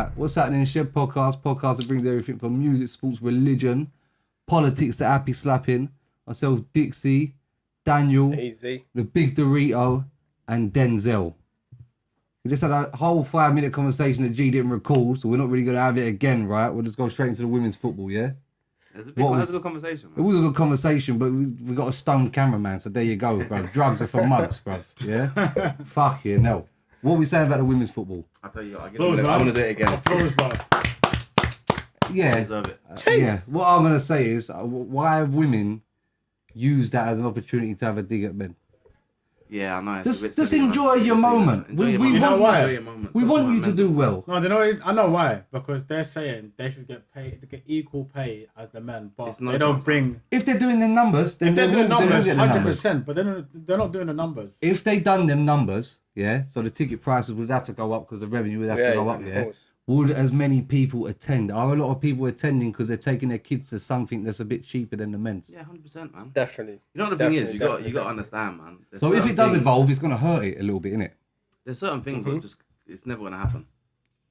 Right, what's happening? Shed podcast that brings everything from music, sports, religion, politics to happy slapping. Myself, Dixie, Daniel, Easy. the Big Dorito, and Denzel. We just had a whole 5-minute conversation that G didn't recall, so we're not really going to have it again, right? We'll just go straight into the women's football, yeah? It was a good conversation, man. It was a good conversation, but we got a stoned cameraman, so there you go, bro. Drugs are for mugs, bruv, yeah? Fuck you, no. What are we saying about the women's football? I'll tell you what, I'm going to do it again. Applause, bro. Yeah. I deserve it. Yeah. What I'm going to say is, why have women used that as an opportunity to have a dig at men? Yeah, I know. Just enjoy your moment. We want you to do well. No, I know why. Because they're saying they should get paid, to get equal pay as the men, but they don't bring. If they're doing the numbers, then they're doing numbers, they're 100%. But they're not doing the numbers. If they done them numbers, yeah, so the ticket prices would have to go up because the revenue would have to go up, yeah. Would as many people attend? Are a lot of people attending because they're taking their kids to something that's a bit cheaper than the men's? Yeah, 100%, man. Definitely. You know what the thing is? You got to understand, man. So if it does evolve, it's going to hurt it a little bit, innit? There's certain things that just it's never going to happen.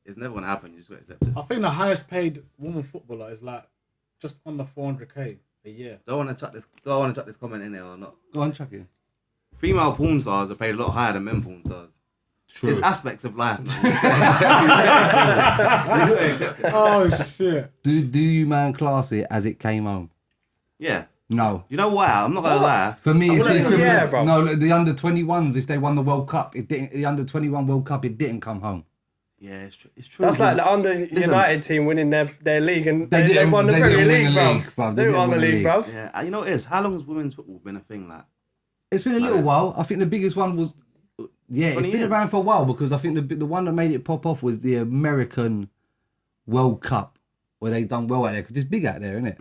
It's never going to happen. You just got to accept it. I think the highest paid woman footballer is like just under 400k a year. Do I want to chuck this comment in there or not? Go on, chuck it. Female porn stars are paid a lot higher than men porn stars. True. It's aspects of life, man. You gotta accept it. Oh shit. Do you man class it as it came home? Yeah. No. You know why? I'm not gonna lie. For me, it's the equivalent. Yeah, bro. No, the under 21s. If they won the World Cup, it didn't. The under 21 World Cup, it didn't come home. Yeah, it's true. It's true. That's like the under United team winning their league and they won the they Premier didn't win the League, bruv. They won the league, bruv. Yeah, you know what it is? How long has women's football been a thing like? It's been a little while. I think the biggest one was, it's been years. around for a while because I think the one that made it pop off was the American World Cup where they done well out there because it's big out there, isn't it?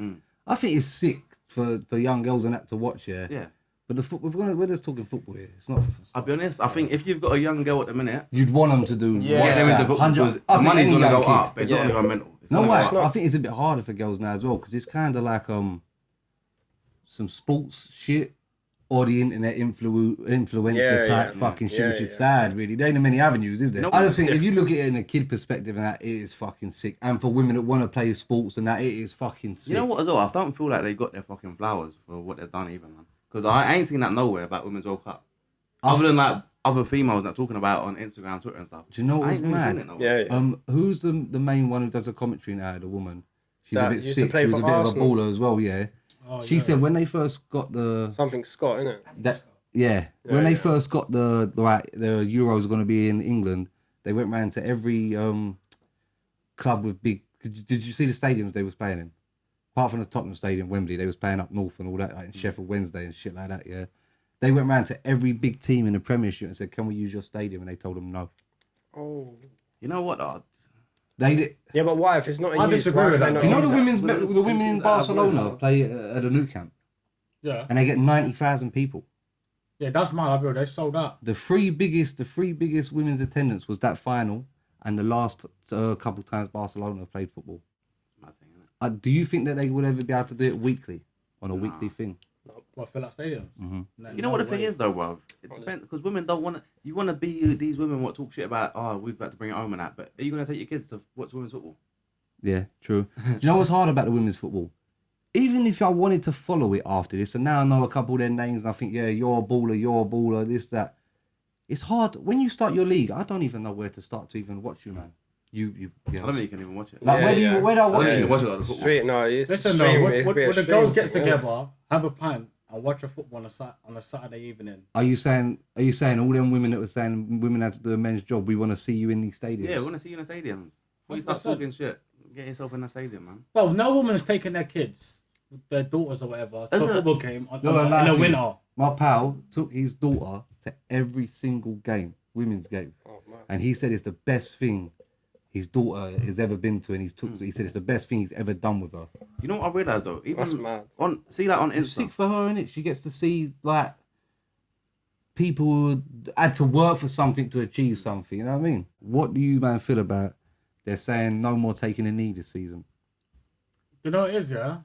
I think it's sick for young girls and that to watch, yeah. Yeah. But we're just talking football here. It's not. I'll be honest. I think if you've got a young girl at the minute, You'd want them to do. get them into football because the money's gonna go up, but it's not gonna go mental. No way. I think it's a bit harder for girls now as well because it's kind of like some sports shit or the internet influencer type fucking shit, which is sad, really. There ain't many avenues, is there? No, I just think if you look at it in a kid perspective and that, it is fucking sick. And for women that want to play sports and that, it is fucking sick. You know what as well? I don't feel like they got their fucking flowers for what they've done either, man. Because I ain't seen that nowhere about Women's World Cup. Other than like other females that talking about on Instagram, Twitter and stuff. Do you know what's mad? Yeah. Who's the main one who does the commentary now, the woman? She's a bit used to sick. play She was a for bit Arsenal. of a baller as well, yeah. She said when they first got the... Something Scott, innit? When they first got the Euros going to be in England, they went round to every club with big... Did you see the stadiums they was playing in? Apart from the Tottenham Stadium, Wembley, they was playing up north and all that, like in Sheffield Wednesday and shit like that, yeah. They went round to every big team in the Premiership and said, can we use your stadium? And they told them no. Oh. You know what? They did. Yeah, but why? If it's not in I use, disagree why with can that. they You not know use the women in Barcelona play at a new camp? Yeah. And they get 90,000 people. Yeah, that's mad, bro. They sold out. The three biggest women's attendance was that final and the last couple times Barcelona played football. Do you think that they would ever be able to do it weekly on a weekly thing? What, fill out stadiums? Mm-hmm. You know what the thing is though, bro? It depends because women don't want to. You want to be these women what talk shit about. Oh, we've got to bring it home and that. But are you gonna take your kids to watch women's football? Yeah, true. Do you know what's hard about the women's football? Even if I wanted to follow it after this, and now I know a couple of their names, and I think, yeah, you're a baller, this, that. It's hard when you start your league. I don't even know where to start to even watch you, man. You I don't think you can even watch it. Like, where do I watch You you? watch it like the football. Street, no, it's Listen, stream, no, it's when be a the stream, girls get together, have a pint, and watch a football on a Saturday evening. Are you saying all them women that were saying women had to do a men's job, we want to see you in these stadiums? Yeah, we want to see you in the stadiums. When you start talking shit, get yourself in the stadium, man. Well, no woman's taking their kids, their daughters or whatever, to a football game in the winter. My pal took his daughter to every single game, women's game. Oh, man. And he said it's the best thing his daughter has ever been to, and he said it's the best thing he's ever done with her. You know what I realised though? That's Even mad. on Insta. It's sick for her, innit? She gets to see like people who had to work for something to achieve something. You know what I mean? What do you man feel about? They're saying no more taking a knee this season. You know what it is, yeah?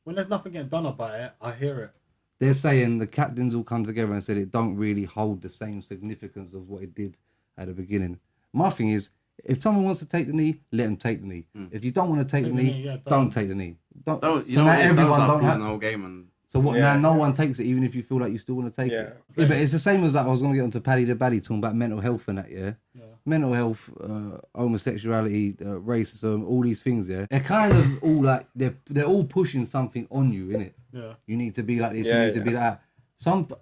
When there's nothing getting done about it, I hear it. They're saying the captains all come together and said it don't really hold the same significance of what it did at the beginning. My thing is, If someone wants to take the knee, let them take the knee. If you don't want to take the knee, yeah, don't take the knee. You So now everyone don't have. the whole game and So what? Now no one takes it, even if you feel like you still want to take it. Yeah, but it's the same as that. I was going to get onto Paddy the Baddy talking about mental health and that. Yeah, mental health, homosexuality, racism, all these things. Yeah, they're kind of all like they're all pushing something on you, innit? Yeah. You need to be like this. You need to be like that.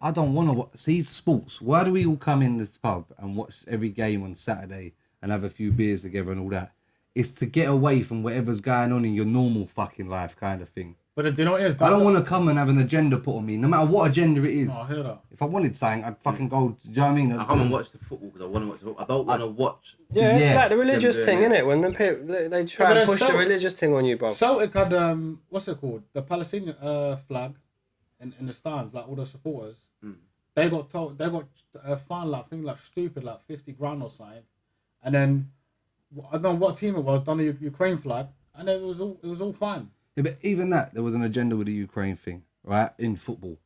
I don't want to see sports. Why do we all come in this pub and watch every game on Saturday and have a few beers together and all that? It's to get away from whatever's going on in your normal fucking life, kind of thing. But do you know what it is? I don't want to come and have an agenda put on me, no matter what agenda it is. No, I hear that. If I wanted something, I'd fucking go. Do you know what I mean? I come and watch the football because I want to watch the football. I don't want to watch. Yeah, it's Yeah. like the religious thing, innit? When the people they try but and push it's the religious thing on you, bro. Celtic had what's it called? The Palestinian flag in the stands, like all the supporters. They got fined like stupid like 50 grand or something, and then I don't know what team it was done a Ukraine flag, and it was all fine. Yeah, but even that, there was an agenda with the Ukraine thing, right? In football.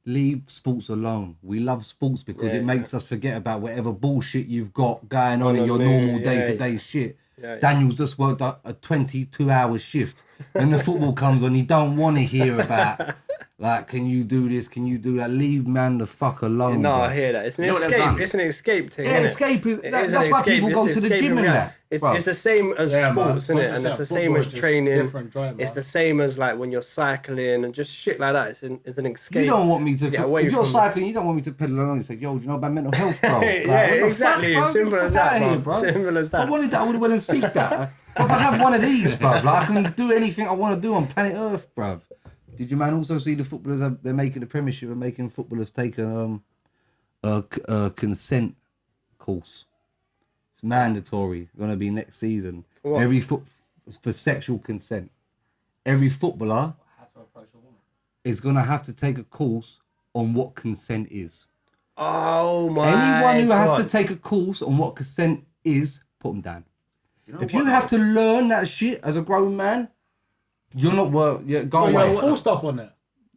Leave sports alone. We love sports because it makes us forget about whatever bullshit you've got going on in your normal day-to-day shit. Daniel's just worked a 22-hour shift. When the football comes on, you don't want to hear about, like, can you do this? Can you do that? Leave man the fuck alone. No, bro. I hear that. It's an escape. It's an escape thing. Yeah, innit? escape is. It That's is an why escape. people go It's to the escaping gym and reality. that. It's the same as sports, isn't it? And it's the same as training. It's the same as like when you're cycling and just shit like that. It's an escape. You don't want me to get away if you're from cycling, you don't want me to pedal along and say, yo, do you know about mental health, bro? Like, yeah, what the exactly. fuck, bro? Simple Get the as fuck that, out of here, bro. Simple as If I that. wanted that, I would have went and seeked that. If I have one of these, bruv, like I can do anything I want to do on planet Earth, bruv. Did you man also see the footballers? They're making the Premiership and making footballers take a consent course. It's mandatory. Going to be next season. What? For sexual consent. Every footballer is going to have to take a course on what consent is. Oh my! Anyone who has God. to take a course on what consent is, put them down. If you what, have to learn that shit as a grown man, you're not worth. Yeah, go away. You're forced up on it.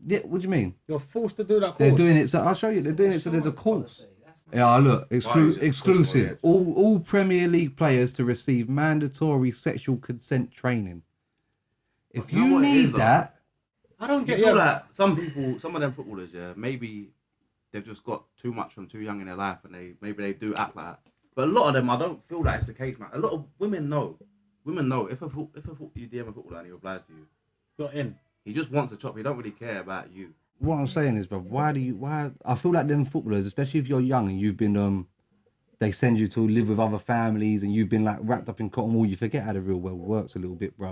Yeah, what do you mean? You're forced to do that course. They're doing it. So I'll show you. They're doing it. So there's a course. Yeah, look, exclusive. All Premier League players to receive mandatory sexual consent training. If You know you what it need is, though? that, I don't get like some of them footballers, yeah, maybe they've just got too much from too young in their life, and they do act like that. But a lot of them, I don't feel that it's the case, man. A lot of women know. Women know if you DM a footballer and he replies to you, You're in. he just wants to chop. He don't really care about you. what I'm saying is, bro, why? I feel like them footballers, especially if you're young and you've been they send you to live with other families and you've been like wrapped up in cotton wool, you forget how the real world works a little bit, bro.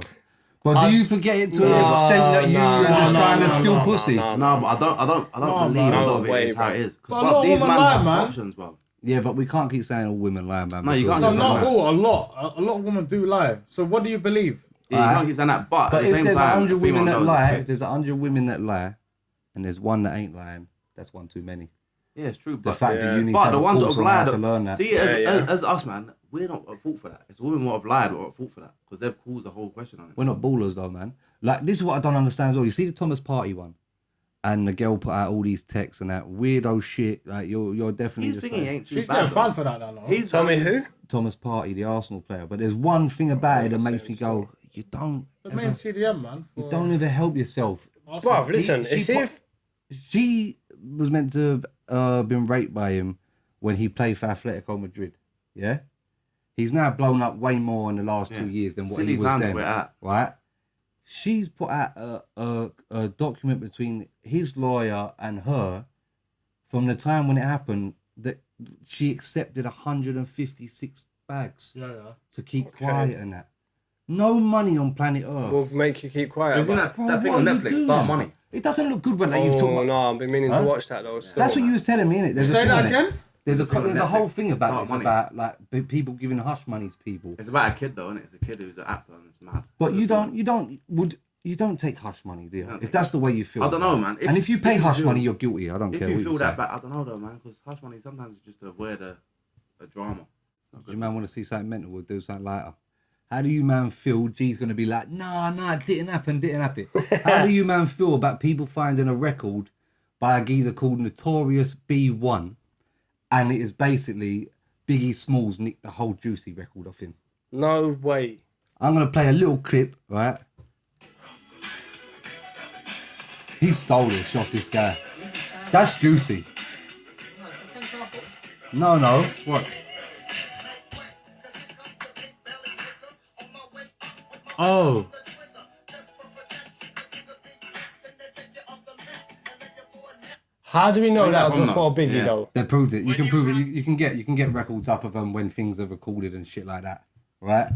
But do you forget it to an extent that you're just trying to steal pussy? No, but I don't believe a lot of it is how it is. But a lot Because of these women man lie, have man. options, bro. Yeah, but we can't keep saying all women lie, man. No, you can't because- keep No, saying not all. A lot of women do lie. So what do you believe? Yeah, you can't keep saying that. But at the if same there's time, 100 the female women that knows lie, it's if there's 100 women that lie, and there's one that ain't lying, that's one too many. Yeah, it's true. The But fact that you need to but have the a ones that course have on how lied, to learn that. see, as us, man, we're not at fault for that. It's the women who have lied who are at fault for that because they've caused the whole question on it. We're not ballers though, man. Like, this is what I don't understand as well. You see the Thomas Party one, and the girl put out all these texts and that weirdo shit. Like, you're definitely He's just thinking he saying, ain't too She's bad. getting though. fine for that, though. Tell me who? Thomas Party, the Arsenal player. But there's one thing about it that makes me go, you don't The main CDM, man. you don't ever help yourself. Bruv, listen. She was meant to have been raped by him when he played for Atletico Madrid. Yeah? He's now blown up way more in the last 2 years than what Silly he was times then. we're at. Right? She's put out a document between his lawyer and her from the time when it happened that she accepted 156 bags to keep quiet and that. No money on planet Earth. Will make you keep quiet. Isn't about that thing on what are you Netflix? doing? Start Money. It doesn't look good when it. you've talked Oh about. no, I've been meaning to watch that though. That's what you was telling me, innit? There's Say a thing that on it. again? There's a thing on whole Netflix. thing about Start this, Money. about like people giving hush money to people. It's about a kid though, isn't it? It's a kid who's an actor and it's mad. But you don't take hush money, do you? If that's the way you feel. I don't know, man. And if you pay if hush do- money, you're guilty. I don't If care you what feel you say. that bad, I don't know though, man. Because hush money sometimes is just to avoid a drama. Do you man want to see something mental? We'll do something lighter. How do you man feel? G's gonna be like, nah, it didn't happen. How do you man feel about people finding a record by a geezer called Notorious B1, and it is basically Biggie Smalls nicked the whole Juicy record off him? No way. I'm gonna play a little clip, right? He stole this off this guy. That's juicy. No, it's the same sample. No. What? Oh. How do we know that was from before that? Biggie Yeah. though? They proved it. You can prove it. You can get records up of them when things are recorded and shit like that, right?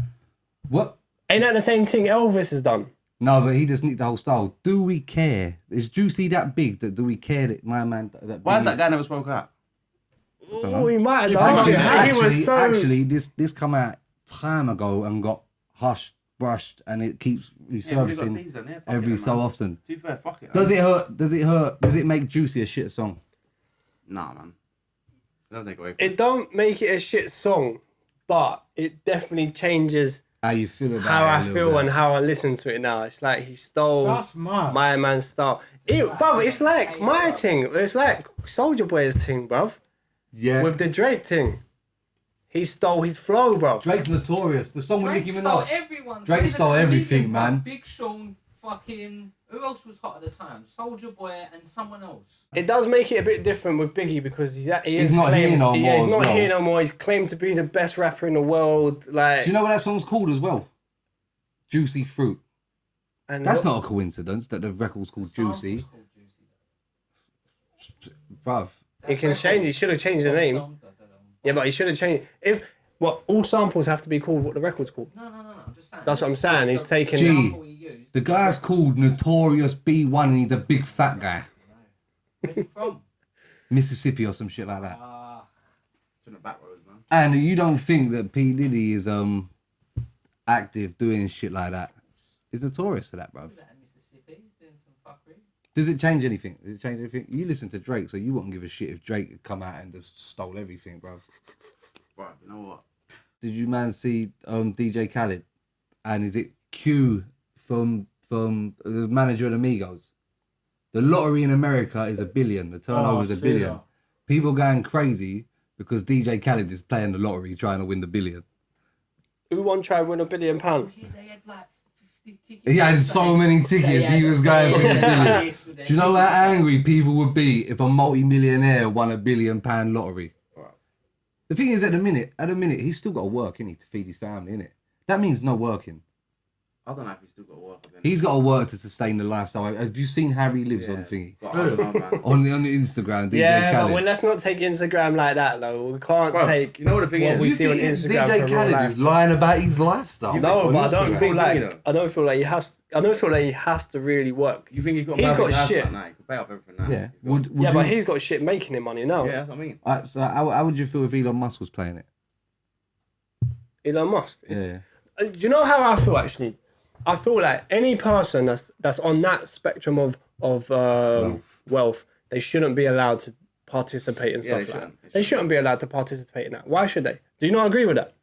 What? Ain't that the same thing Elvis has done? No, but he just nicked the whole style. Do we care? Is Juicy that big? That do we care that my man? That Why has that guy never spoke out? Oh, he might have done. Actually, this come out time ago and got hushed, brushed, and it keeps resurfacing every so often. To be fair, fuck it. Does it hurt? Does it hurt? Does it make Juicy a shit song? Nah, man. Don't take away from It don't make it a shit song, but it definitely changes How you feel about how it? I feel and how I listen to it now. It's like he stole That's mad. my man's style. Bruv, it's like my thing. It's like Soulja Boy's thing, bruv. Yeah. With the Drake thing. He stole his flow, bruv. Drake's notorious. The song with Drake Nicki stole Minaj. everyone. Drake He's a stole everything, comedian, man. Big Sean, fucking... Who else was hot at the time? Soulja Boy and someone else. It does make it a bit different with Biggie because he's not claimed, here no more he's as not well. here no more. He's claimed to be the best rapper in the world. Like, Do you know what that song's called as well? Juicy Fruit. and That's not a coincidence that the record's called Juicy. Sample's called Juicy. Bruv. It can change. He should have changed the name. Yeah, but he should have changed. All samples have to be called what the record's called. No. I'm just saying. That's what I'm saying. He's taken. Gee. Sample he used. The guy's called Notorious B1 and he's a big fat guy. Where's he from? Mississippi or some shit like that. the back rows, man. And you don't think that P. Diddy is active doing shit like that? He's notorious for that, bruv. Was that in Mississippi doing some fuckery? Does it change anything? Does it change anything? You listen to Drake, so you wouldn't give a shit if Drake had come out and just stole everything, bruv. Right, you know what? Did you man see DJ Khaled? And is it Q from the manager of the Migos? The lottery in America is $1 billion. The turnover is $1 billion. People going crazy because DJ Khaled is playing the lottery trying to win the $1 billion. Who won try and win £1 billion? They had like 50 tickets. He had so many tickets, he was going for his $1 billion. Do you know how angry people would be if a multi-millionaire won $1 billion lottery? The thing is, at the minute, he's still got to work, innit, to feed his family, innit? That means no working. I don't know if he's still got to work again. He's got to work to sustain the lifestyle. Have you seen Harry Lives on thingy? on the Instagram, DJ Yeah, Khaled. but let's not take Instagram like that, though. We can't take. You know what the thing what is? we You see on think Instagram. DJ from real Khaled life. is lying about his lifestyle. No, on but I don't Instagram. feel like though. I don't feel like he has. I don't feel like he has to really work. You think he's got shit. Like, he can pay off everything now. Yeah. But he's got shit making him money now. Yeah, that's what I mean. So how would you feel if Elon Musk was playing it? Elon Musk. Yeah. Do you know how I feel actually? I feel like any person that's on that spectrum of wealth, they shouldn't be allowed to participate in stuff like that. They shouldn't be allowed to participate in that. Why should they? Do you not agree with that?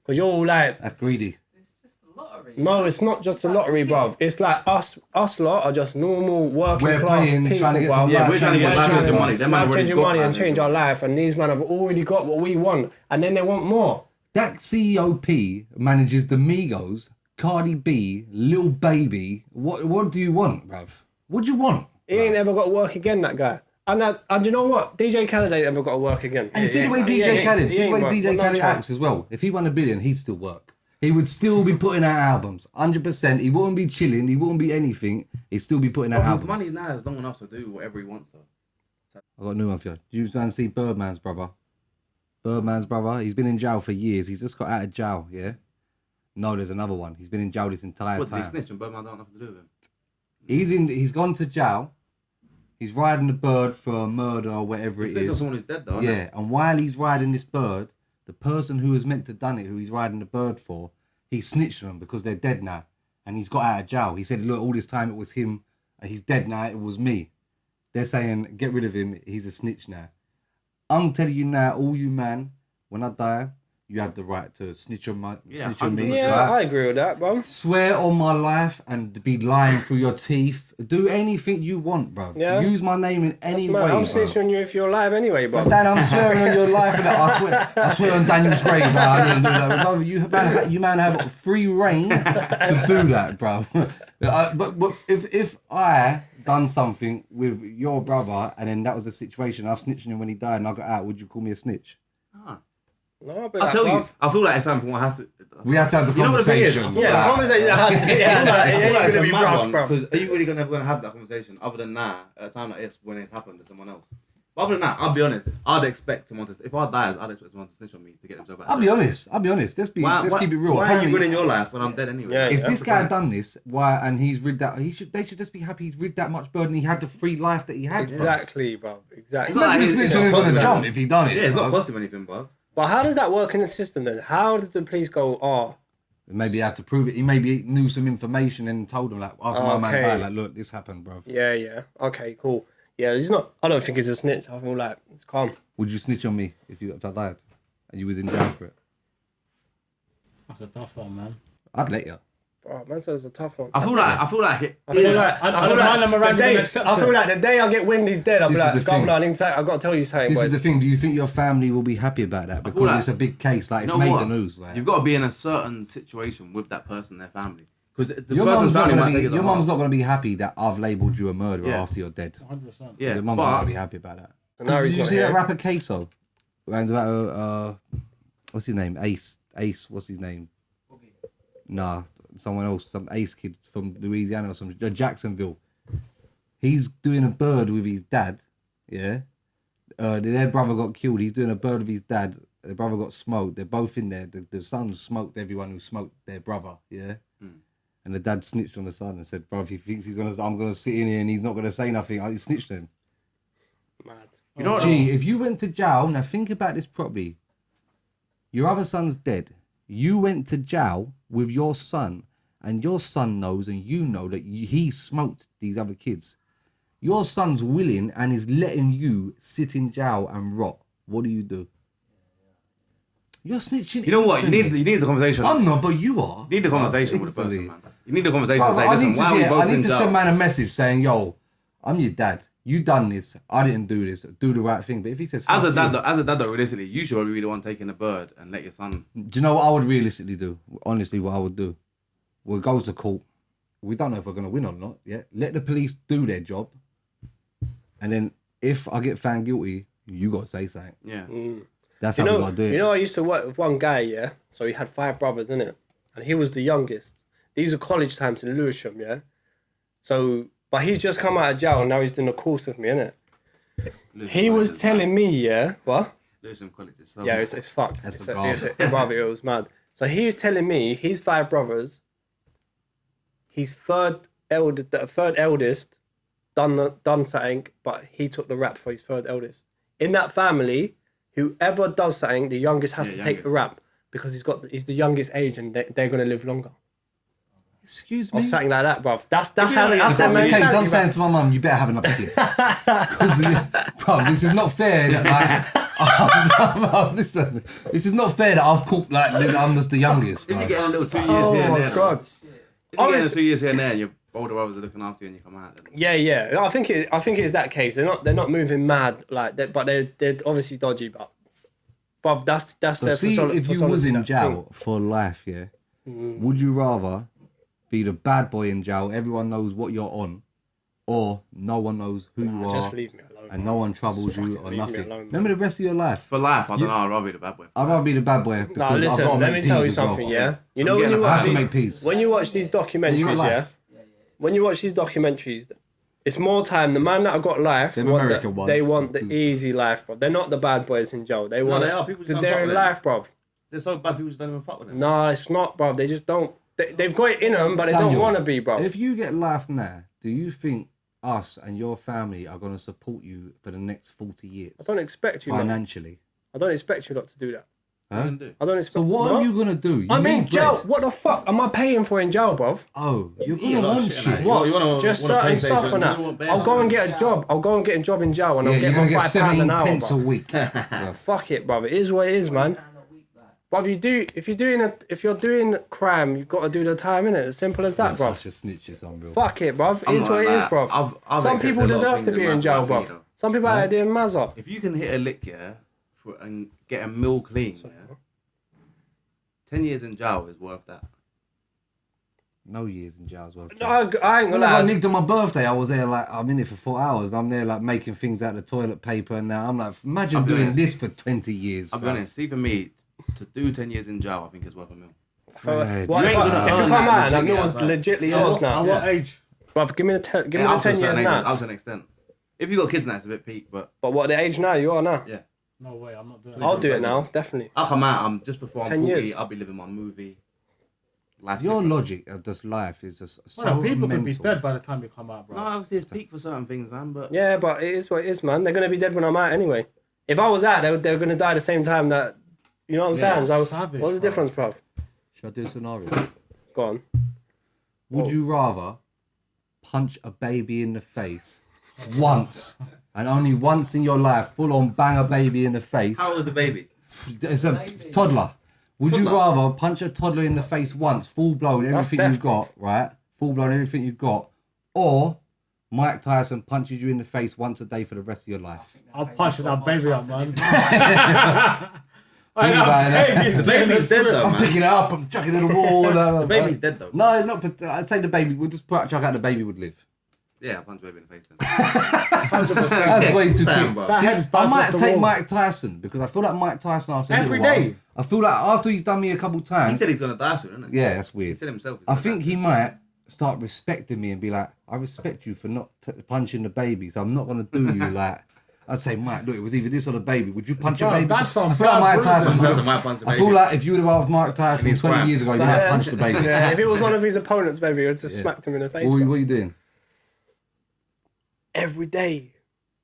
Because you're all like, That's greedy. It's just a lottery. no, it's not just a lottery, bruv. It's like us lot are just normal working We're class playing, people, trying to get bruv. some Yeah, we're trying to get life-changing money. Them man already Life-changing got money and life-changing change our life, and these men have already got what we want, and then they want more. That CEOP manages the Migos, Cardi B, Lil Baby. What do you want, bruv? What do you want? He ain't ever got to work again, that guy. And you know what? DJ Khaled ain't ever got to work again. And see the way DJ Khaled acts as well. If he won $1 billion, he'd still work. He would still be putting out albums, 100%. He wouldn't be chilling. He wouldn't be anything. He'd still be putting out His albums. money now is long enough to do whatever he wants to. I got a new one for you. Do you want to see Birdman's brother? Birdman's brother. He's been in jail for years. He's just got out of jail. Yeah. No, there's another one. He's been in jail this entire What, did he time. snitch and Birdman don't have nothing to do with him? He's gone to jail. He's riding the bird for murder or whatever it He's is. someone who's dead though. Yeah, and while he's riding this bird, the person who was meant to done it, who he's riding the bird for, he snitched on them because they're dead now. And he's got out of jail. He said, look, all this time it was him. He's dead now. It was me. They're saying, get rid of him. He's a snitch now. I'm telling you now, all you man, when I die, you have the right to snitch on Yeah, snitch on me. 100%. Yeah, right? I agree with that, bro. Swear on my life and be lying through your teeth. Do anything you want, bro. Yeah. Use my name in any way, I'm bro. snitching on you if you're alive anyway, bro. But Dan, I'm swearing on your life and I swear on Daniel's grave. I didn't do that. Bro, you man have free reign to do that, bro. But if I done something with your brother and then that was the situation, I was snitching him when he died and I got out, would you call me a snitch? No, but I'll tell you, I feel like it's something one has to. We have to have the You know what the thing is? conversation. Yeah, the conversation has to be. I feel like it's a be mad rough, one, bro. because are you really ever going to have that conversation other than now, at a time like this, when it's happened to someone else? But other than that, I'll be honest, I'd expect someone to, if I die, I'd expect someone to snitch on me to get themselves out. I'll be honest. Let's keep it real. Why are you Apparently, ruining your life when I'm dead anyway? Yeah, if this guy had done this, why, and he's rid that, they should just be happy he's rid that much burden. He had the free life that he had. Exactly, bro. Exactly. It's not Imagine like this it's snitching not gonna costing jump him. if he done it. Yeah, it's bro. not costing him anything, bro. But how does that work in the system then? How did the police go, oh, Maybe he had to prove it. He maybe knew some information and told him, like, ask my man Okay. died, like, look, this happened, bro. yeah, okay, cool. Yeah, he's not, I don't think he's a snitch. I feel like it's calm. Would you snitch on me if I died and you was in jail for it? That's a tough one, man. I'd let you. Bro, man says it's a tough one. I feel like it. I feel like, I don't mind them around the you and day, accept I feel it. like the day I get wind he's dead, I'll be This is like, the thing. Governor, I've got to tell you something. This boys. is the thing. Do you think your family will be happy about that? Because like- it's a big case. Like, it's You know made what? the news. Like, You've got to be in a certain situation with that person, their family. Because the your person's mum's not family gonna might take be. it to Your heart. mum's not gonna be happy that I've labelled you a murderer Yeah. after you're dead. 100%. Yeah, Your mum's not but gonna be happy about that. So now Did he's you not see here. that rapper Queso? Rounds about what's his name? Ace. What's his name? Nah, someone else. Some Ace kid from Louisiana or some Jacksonville. He's doing a bird with his dad. Yeah. Their brother got killed. He's doing a bird with his dad. The brother got smoked. They're both in there. The son smoked everyone who smoked their brother. Yeah. And the dad snitched on the son and said, "Bro, if he thinks I'm gonna sit in here and he's not gonna say nothing, I snitched him." Mad. You know what? Gee, if you went to jail, now think about this properly. Your other son's dead. You went to jail with your son, and your son knows and you know that he smoked these other kids. Your son's willing and is letting you sit in jail and rot. What do? You're snitching. You know what? instantly. You need the conversation. I'm not, but you are. You need the conversation with the Instantly. person, man. You need the conversation Bro, and say, I listen, need why are we both I need in to jail? send man a message saying, "Yo, I'm your dad. You done this. I didn't do this. Do the right thing." But if he says, As a "Fuck you," dad, though, realistically, you should probably be the one taking the bird and let your son. do you know what I would realistically do? Honestly, what I would do? We'll go to court. We don't know if we're going to win or not yet. Let the police do their job. And then if I get found guilty, you got to say something. Yeah. That's how we got to do it. You know, I used to work with one guy, yeah? So he had 5 brothers, innit? And he was the youngest. These are college times in Lewisham, yeah? So, but he's just come out of jail and now he's doing a course with me, innit? He was telling me, yeah? What? Lewisham College is so Yeah, it's fucked. That's It's a it was mad. So he was telling me, his 5 brothers, his third eldest done something, but he took the rap for his third eldest. In that family, whoever does something, the youngest has to take the rap because he's the youngest age and they're gonna live longer. Excuse Or me. something like that, bruv. That's you how know, that's If that's the their case, I'm mentality, saying to my mum, you better have another kid. Because, this is not fair that, like, listen, this is not fair that I've caught, like, I'm just the youngest, If bruv. you get a little 2 years Oh here and my there, God. if you get a 2 years here and there, and your older brothers are looking after you and you come out. Then... Yeah. I think it's that case. They're not moving mad like that, but they're obviously dodgy. But that's So their see, if you was in jail thing. for life, yeah, would you rather be the bad boy in jail, everyone knows what you're on, or no one knows who you are, Just leave me alone. and no one troubles you or leave me nothing? alone, Remember the rest of your life. For life, I don't know, I'd rather be the bad boy. I'd rather be the bad boy because No, I've listen. got to Let make me tell peace you as well. something. Yeah, you I'm know when getting you a- I watch have to these, make peace. when you watch these You got documentaries, yeah. life. When you watch these documentaries, it's more time. The man that have got life, Them want American ones. they want the easy life, bro. They're not the bad boys in jail. They want they are. People just don't they're fuck in with life, bro. They're so bad, people just don't even fuck with them. No, it's not, bro. They just don't. They've got it in them, but they don't Daniel, want to be, bro. If you get life now, do you think us and your family are going to support you for the next 40 years? I don't expect you, man. financially. I don't expect you not to do that. Huh? I don't expect. So what No. are you going to do? You I'm in need jail. bread. What the fuck am I paying for in jail, bro? Oh, you're going Yeah, to a lot of want shit, shit. mate. What? You wanna- Just want a certain PlayStation, stuff and you that. want bear I'll go and shit. get a job. I'll go and get a job in jail and Yeah, I'll you're get going my to get £5 an 17 hour, pence a bro. week. Fuck it, brother. It is what it is, man. But if you're doing crime, you've got to do the time, innit? As simple as that, That's bro. such a snitch, it's unreal. Fuck it, bruv. I'm It's not what it like is, that. bruv. I've Some accepted people a lot of deserve to things be in my jail, life, bruv. you know. Some people out there doing mazza. If you can hit a lick, yeah, and get a meal clean, yeah, 10 years in jail is worth that. No years in jail as well. No, I ain't gonna When I got lie. nicked on my birthday, I was there like, I'm in it for 4 hours. I'm there like making things out of the toilet paper and now I'm like, imagine I'll be doing honest. this for 20 years. I'll be bruv. honest, see for me, to do 10 years in jail, I think is worth a meal. What, Yeah, if you ain't gonna if you earn come that out and that legit, meal's yeah, legitly At yours what- now, At what age? bruv, give me the 10 Up to a years certain age, now. up to an extent. If you got kids now, it's a bit peak, but But what the age now you are now? yeah. No way, I'm not doing I'll that. do it now, definitely. I'll come out, just before I'm 10 40, years. I'll be living my movie. Life's Your different. logic of this life is just so Well, people mental. could be dead by the time you come out, bro. No, obviously it's peak for certain things, man, but... Yeah, but it is what it is, man. They're gonna be dead when I'm out anyway. If I was out, they're gonna die the same time that. You know what I'm Yeah, saying? So savage, what's the bro. difference, bruv? Should I do a scenario? Go on. Would you rather punch a baby in the face once and only once in your life, full on bang a baby in the face? How old is the baby? It's a Baby. toddler. Would you Toddler? rather punch a toddler in the face once, full blown, everything death, you've got, right? Full blown, everything you've got, or Mike Tyson punches you in the face once a day for the rest of your life? I'll punch that baby up, man. Think about it. The baby's dead though, I'm man. picking it up, I'm chucking it in the wall. The baby's dead though. No, not. But I'd say the baby. We'll just chuck out the baby would live. Yeah, I'll punch the baby in the face then. 100%. That's way too Sam, quick. bro. That See, head's I bounced might off the take wall. Mike Tyson because I feel like Mike Tyson after a Every little while, day. I feel like after he's done me a couple He times. said he's gonna die soon, isn't he? Yeah, that's He weird. said himself. he's I gonna think die he soon. might start respecting me and be like, I respect you for not punching the baby, so I'm not gonna do you like. I'd say, Mike, look, it was either this or the baby. Would you punch a Bro, baby? that's some I feel like Mike blood Tyson. bruising. Tyson might punch the I baby. feel like if you would have asked Mike Tyson he's 20 crap. years ago, you might have punched the baby. Yeah, if it was one of his opponents, maybe he would have just smacked him in the face. What bruv. are you doing? Every day.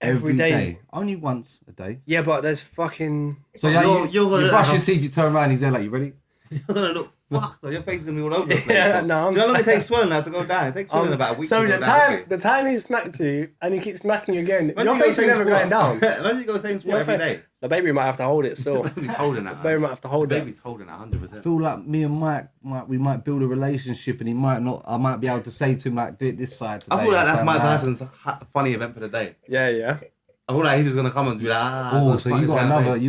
Every day. Only once a day. Yeah, but there's fucking. So yeah, You're you gonna brush have- your teeth, you turn around, he's there like, you ready? You're gonna look fucked. Your face is gonna be all over the place. Yeah, bro. no, Do you know how long it takes swelling now to go down? It takes swelling about a week So to go the down. time he smacked you and he keeps smacking you again, Imagine your you go face is same never spot. going down. Imagine you go the same spot Your every face- day. The baby might have to hold it still. The baby's holding that. The baby might have to hold The it. baby's holding that I 100%. feel like me and Mike, we might build a relationship and he might not, I might be able to say to him like, do it this side today. I feel like or that's something Mike like that. Tyson's funny event for the day. Yeah, yeah. I feel like he's just gonna come and be like, Oh, so you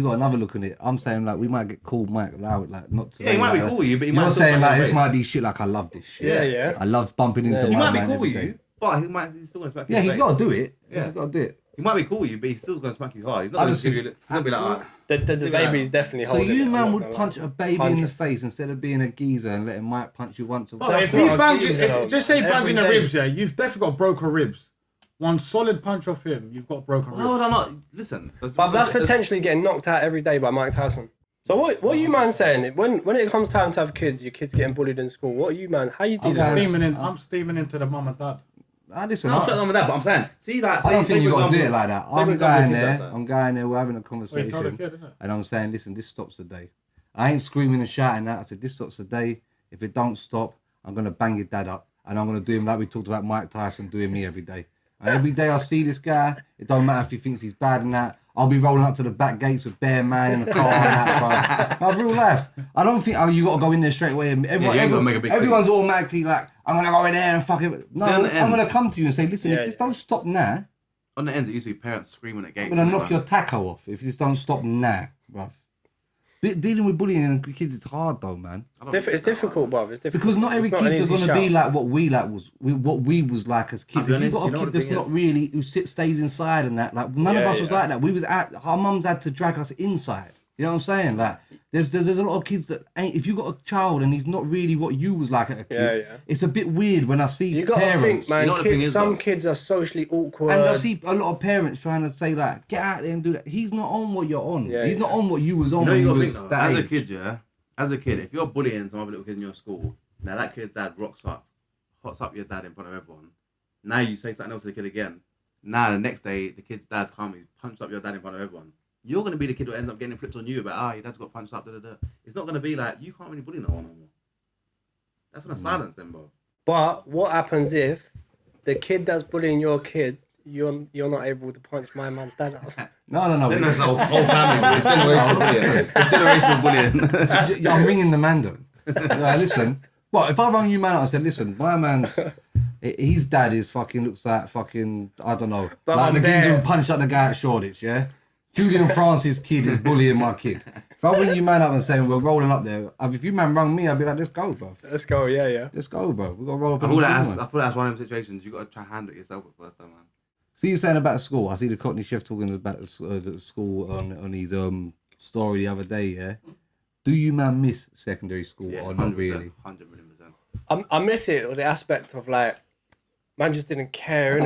got another look at it. I'm saying like we might get called Mike Loud, like not to. Yeah, he might be cool with you, but he might You're still saying punch like your this face. might be shit. Like I love this shit. Yeah, yeah. I love bumping into He my might be man cool every with day. you, but he's still gonna smack you. Yeah, in the he's face. got to do it. Yeah. He's got to do it. He might be cool with you, but he's still gonna smack you hard. He's not I gonna just give you. think- He's gonna be like, "Ah." The Think about baby's it. definitely So holding it. you I'm man not would gonna punch lie. a baby in the 100. face instead of being a geezer and letting Mike punch you once. Bro, That's if he not a bangs you, geezer, if though, just say man. bangs in the Every day. ribs, yeah, you've definitely got broken ribs. One solid punch off him, you've got broken ribs. No, no, no. Listen. But that's potentially getting knocked out every day by Mike Tyson. So what are you man saying? When it comes time to have kids, your kids getting bullied in school. What are you man? How you do I'm that? I'm steaming into the mum and dad. Listen, No, I'm not with that, but I'm saying, see, like, I don't say think you for got to do it example- like that. say for I'm example, going kids there. outside. I'm going there. We're having a Wait, tell the conversation, kid, innit? and I'm saying, listen, this stops today. I ain't screaming and shouting that. I said, this stops today. If it don't stop, I'm gonna bang your dad up, and I'm gonna do him like we talked about Mike Tyson doing me every day. And every day I see this guy, it don't matter if he thinks he's bad and that. I'll be rolling up to the back gates with bare man in the car and that, bro. Like, real life. I don't think you got to go in there straight away. And everyone, you ain't gotta make a big everyone's automatically like, I'm gonna go in there and fuck it. No, See, on the I'm end- gonna come to you and say, listen, Yeah, if this yeah. don't stop now, On the ends, it used to be parents screaming at gates. I'm gonna and knock that, your taco off if this don't stop now, bruv. Dealing with bullying and kids is hard though, man. I don't It's think difficult, bruv. It's difficult. Because not every It's an kid's easy gonna shout. be like what we was like as kids. I'll If be you got honest, you a know kid what the that's thing not is? really who stays inside and that, like none of Yeah, us was yeah. like that. We was our mums had to drag us inside. You know what I'm saying? Like there's a lot of kids that ain't. If you got a child and he's not really what you was like at a kid, Yeah, yeah. it's a bit weird when I see You gotta parents. think, man. You know what the thing Kids, is, some though? kids are socially awkward. And I see a lot of parents trying to say like, get out there and do that. He's not on what you're on. Yeah, He's not on what you was on You know, when you you gotta was think, though, that as a age. kid, yeah, as a kid, if you're bullying some other little kid in your school, now that kid's dad rocks up, hots up your dad in front of everyone. Now you say something else to the kid again. Now the next day, the kid's dad's come, he's punched up your dad in front of everyone. You're gonna be the kid who ends up getting flipped on you about, your dad's got punched up. Da, da, da. It's not gonna be like you can't really bully no one no more. That's gonna silence them, bro. But what happens if the kid that's bullying your kid, you're not able to punch my man's dad up? No. Then that's our whole family. It's generational bullying. I'm ringing the man down. Listen, well, if I rang you man up and said, listen, my man's, his dad is fucking, looks like fucking, I don't know, But like I'm the geezer there. who punched out the guy at Shoreditch, yeah? Julian Francis' kid is bullying my kid. If I ring you man up and say, we're rolling up there, if you man rang me, I'd be like, let's go, bro. Let's go, yeah. Let's go, bro. We got to roll up I in feel the like corner. that's one of them situations you got to try and handle it yourself at first time, man. See you saying about school. I see the Cockney chef talking about the school on his story the other day, yeah? Do you man miss secondary school or not really? 100 million %. I miss it with the aspect of like, man just didn't care. I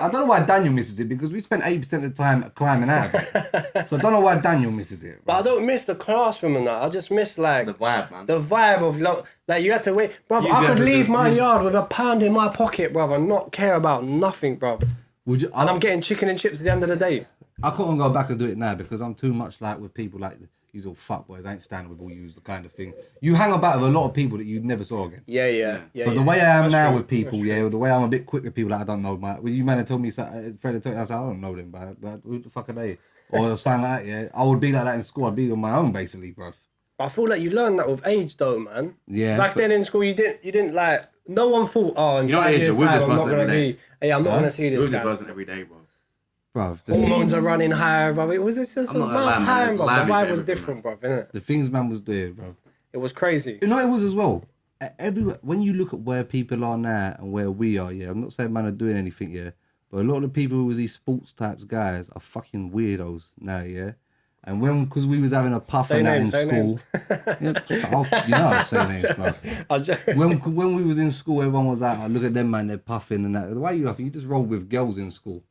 don't know why Daniel misses it because we spent 8% of the time climbing out of it. So I don't know why Daniel misses it. But I don't miss the classroom and that. I just miss like The vibe, man. the vibe of like you had to wait, bro. You I had could to leave do- my you- yard with £1 in my pocket, bro, and not care about nothing, bro. Would you? And I'm getting chicken and chips at the end of the day. I couldn't go back and do it now because I'm too much like with people like these all fuckboys. I ain't standing with all you, the kind of thing. You hang about with a lot of people that you never saw again. Yeah. So the way I am That's now true. with people, That's or the way I'm a bit quick with people that I don't know, man. When you man have told me, Fred had told me, I said, I don't know them, but who the fuck are they? Or something like that, yeah. I would be like that in school. I'd be on my own, basically, bruv. I feel like you learn that with age, though, man. Yeah. Back then in school, you didn't like. No one thought, oh, in You know 5 what years age you're with time, this I'm not person gonna every be. Hey, I'm not gonna see You're this with this guy. person every day, bro. Bruv, Hormones are running higher, bro. It was just a I'm not gonna amount lie, of man, time, it's bro. The lively vibe for was everything, different, bro, innit? the things man was doing, bruv. It was crazy. You know it was as well. Everywhere when you look at where people are now and where we are, yeah. I'm not saying man are doing anything, yeah. But a lot of the people who was these sports types guys are fucking weirdos now, yeah. And because we was having a puff Say and that names, in school, you know I say names, bruv. When we was in school, everyone was like, oh, look at them, man, they're puffing and that. Why you laughing? You just rolled with girls in school.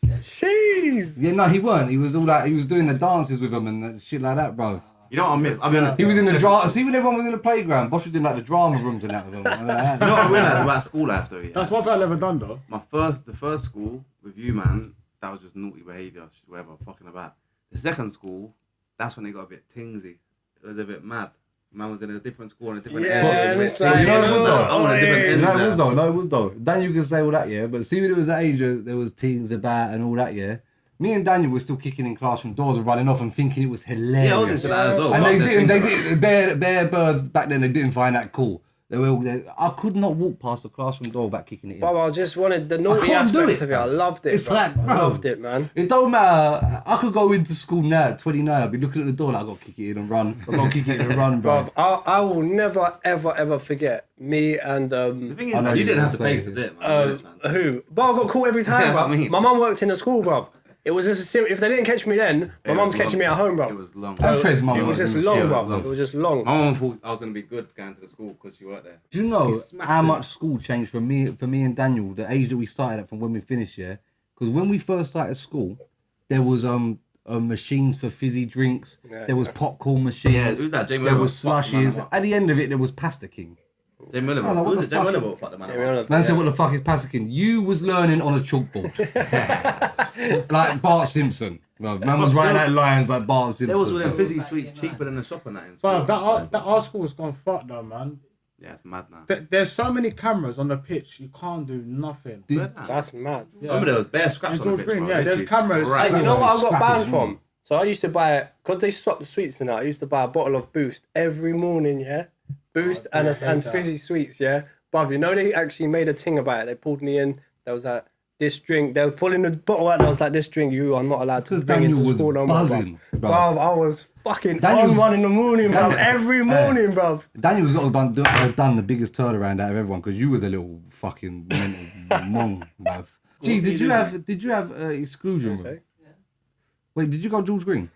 Jeez. Yeah, no, he weren't. He was all like, he was doing the dances with them and that shit like that, bruv. You know what I miss? I mean, He was in the drama. See when everyone was in the playground, Bosch was in like the drama rooms and that with them. You know what I realised about school life, though? Yeah? That's one thing I've never done though. The first school with you, man, that was just naughty behaviour, whatever, fucking about. The second school, that's when they got a bit tingsy. It was a bit mad. Man was in a different school on a different Yeah, end. and it's Well, like, you know what it was though? I'm on a different end. No, it now. was though. No, it was though. Daniel can say all that, yeah. But see when it was that age, there was teens about and all that, yeah. Me and Daniel were still kicking in classroom doors and running off and thinking it was hilarious. Yeah, I was into that as well. And but they I was just didn't. They thinking did. Bare birds back then. They didn't find that cool. I could not walk past the classroom door without kicking it in. Bro, I just wanted the naughty can't do aspect it, of it. I bruv. loved it. It's bro. like, I bro. loved it, man. It don't matter. I could go into school now at 29. I'd be looking at the door like I got to kick it in and run. I got to kick it in and run, bro. Bro, I will never, ever forget me and The thing is, I know you you didn't were have to saying face it. the dip, man. who? Bro, I got caught every time, That's bro. what I mean. My mum worked in the school, bro. It was just if they didn't catch me then, my It mum's was catching long. me at home, bro. It was long. And Fred's mum It was worked just in the long, school. bro. it was long. It was just long. My mum thought I was gonna be good going to the school because she worked there. Do you know He smacked how it. much school changed for me and Daniel, the age that we started at from when we finished, yeah? Because when we first started school, there was machines for fizzy drinks, there was popcorn machines, Yeah, who's that? Jamie there Oliver was fucked the man slushies. up. At the end of it, there was pasta king. Jamie Oliver. I was like, what Who the was it? Jamie fuck? Oliver fucked the man Jamie up. Oliver. Man said, what the fuck is pasta king? You was learning on a chalkboard. Like Bart Simpson. Bro. Man was writing out lines like Bart Simpson. There was all them so- fizzy sweets cheaper than the shop and that in school. Bro, that our school's gone fucked though, man. Yeah, it's mad now. There's so many cameras on the pitch, you can't do nothing. That's mad. Remember there was bare scraps And on the George pitch, Green, bro. yeah, there's Literally cameras. scraps. Hey, you know what I got Scrappy, banned isn't from? So I used to buy, because they swapped the sweets and that, I used to buy a bottle of Boost every morning, yeah? Boost and fizzy sweets, yeah? Bruv, you know they actually made a thing about it. They pulled me in, there was like, this drink, they were pulling the bottle out and I was like, this drink you are not allowed to Because bring Daniel into was school no more, buzzing, bruv. bruv. Bruv, I was fucking Daniel's- on 1 in the morning, bruv. Daniel- Every morning, bruv. Daniel's got to have done the biggest turnaround out of everyone because you was a little fucking mental mong, bruv. Gee, did you have exclusion room? Wait, did you go George Green?